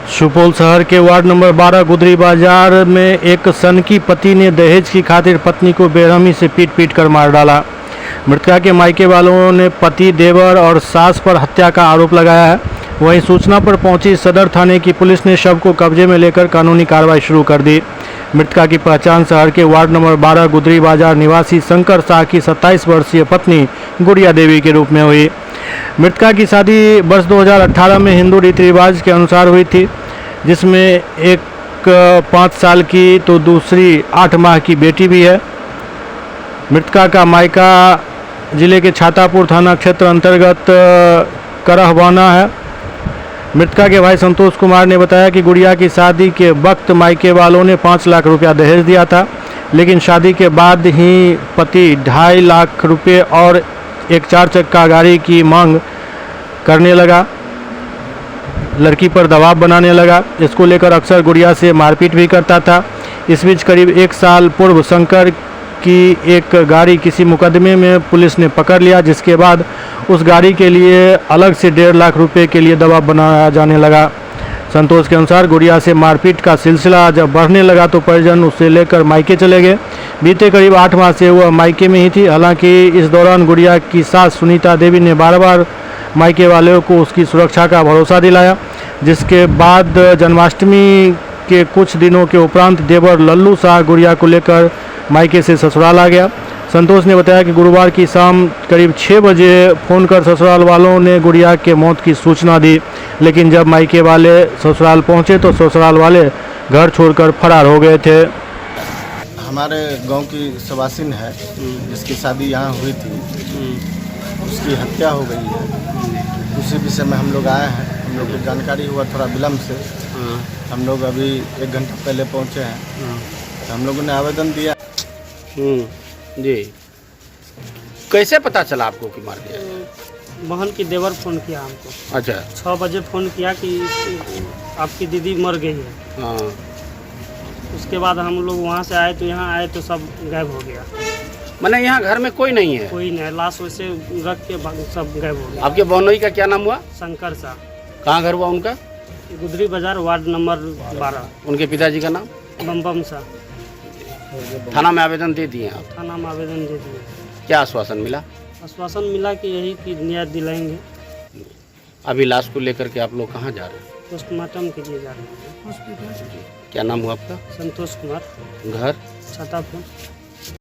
सुपौल शहर के ward number 12 गुदरी बाजार में एक सनकी पति ने दहेज की खातिर पत्नी को बेरहमी से पीट कर मार डाला। मृतका के मायके वालों ने पति, देवर और सास पर हत्या का आरोप लगाया है। वहीं सूचना पर पहुंची सदर थाने की पुलिस ने शव को कब्जे में लेकर कानूनी कार्रवाई शुरू कर दी। मृतका की पहचान शहर के वार्ड नंबर 12 गुदरी बाजार निवासी शंकर शाह की 27 वर्षीय पत्नी गुड़िया देवी के रूप में हुई। मृतका की शादी वर्ष 2018 में हिंदू रीति रिवाज के अनुसार हुई थी, जिसमें एक 5 साल की तो दूसरी 8 माह की बेटी भी है। मृतका का मायका जिले के छातापुर थाना क्षेत्र अंतर्गत करहवाना है। मृतका के भाई संतोष कुमार ने बताया कि गुड़िया की शादी के वक्त मायके वालों ने 5 लाख रुपया दहेज दिया था, लेकिन शादी के बाद ही पति 2.5 लाख रुपये और एक 4 चक्का गाड़ी की मांग करने लगा, लड़की पर दबाव बनाने लगा। इसको लेकर अक्सर गुड़िया से मारपीट भी करता था। इस बीच करीब 1 साल पूर्व शंकर की एक गाड़ी किसी मुकदमे में पुलिस ने पकड़ लिया, जिसके बाद उस गाड़ी के लिए अलग से 1.5 लाख रुपए के लिए दबाव बनाया जाने लगा। संतोष के अनुसार गुड़िया से मारपीट का सिलसिला जब बढ़ने लगा तो परिजन उसे लेकर मायके चले गए। बीते करीब 8 माह से वह मायके में ही थी। हालांकि इस दौरान गुड़िया की सास सुनीता देवी ने बार-बार मायके वालों को उसकी सुरक्षा का भरोसा दिलाया, जिसके बाद जन्माष्टमी के कुछ दिनों के उपरांत देवर लल्लू शाह गुड़िया को लेकर मायके से ससुराल आ गया। संतोष ने बताया कि गुरुवार की शाम करीब 6 बजे फ़ोन कर ससुराल वालों ने गुड़िया के मौत की सूचना दी, लेकिन जब मायके वाले ससुराल पहुंचे तो ससुराल वाले घर छोड़कर फरार हो गए थे। हमारे गांव की सवासिन है जिसकी शादी यहाँ हुई थी, उसकी हत्या हो गई है। उसी विषय में हम लोग आए हैं। हम लोग को जानकारी हुआ थोड़ा विलम्ब से। हम लोग अभी 1 घंटा पहले पहुँचे हैं। तो हम लोगों ने आवेदन दिया। जी, कैसे पता चला आपको कि मार दिया? बहन की देवर फ़ोन किया हमको। अच्छा। 6 बजे फ़ोन किया कि आपकी दीदी मर गई है। हाँ। उसके बाद हम लोग वहाँ से आए तो यहाँ आए तो सब गायब हो गया। मैंने यहाँ घर में कोई नहीं है? कोई नहीं, लाश वैसे रख के सब गायब हो गया। आपके बहनोई का क्या नाम हुआ? शंकर शाह। कहाँ घर हुआ उनका? गुदरी बाजार वार्ड नंबर 12। उनके पिताजी का नाम? बम शाह। थाना में आवेदन दे दिए आप? थाना में आवेदन दे दिए। क्या आश्वासन मिला? आश्वासन मिला कि यही कि न्याय दिलाएंगे। अभी लाश को लेकर के आप लोग कहाँ जा रहे हैं? पोस्टमार्टम के लिए जा रहे हैं हॉस्पिटल। क्या नाम हुआ आपका? संतोष कुमार। घर? छातापुर।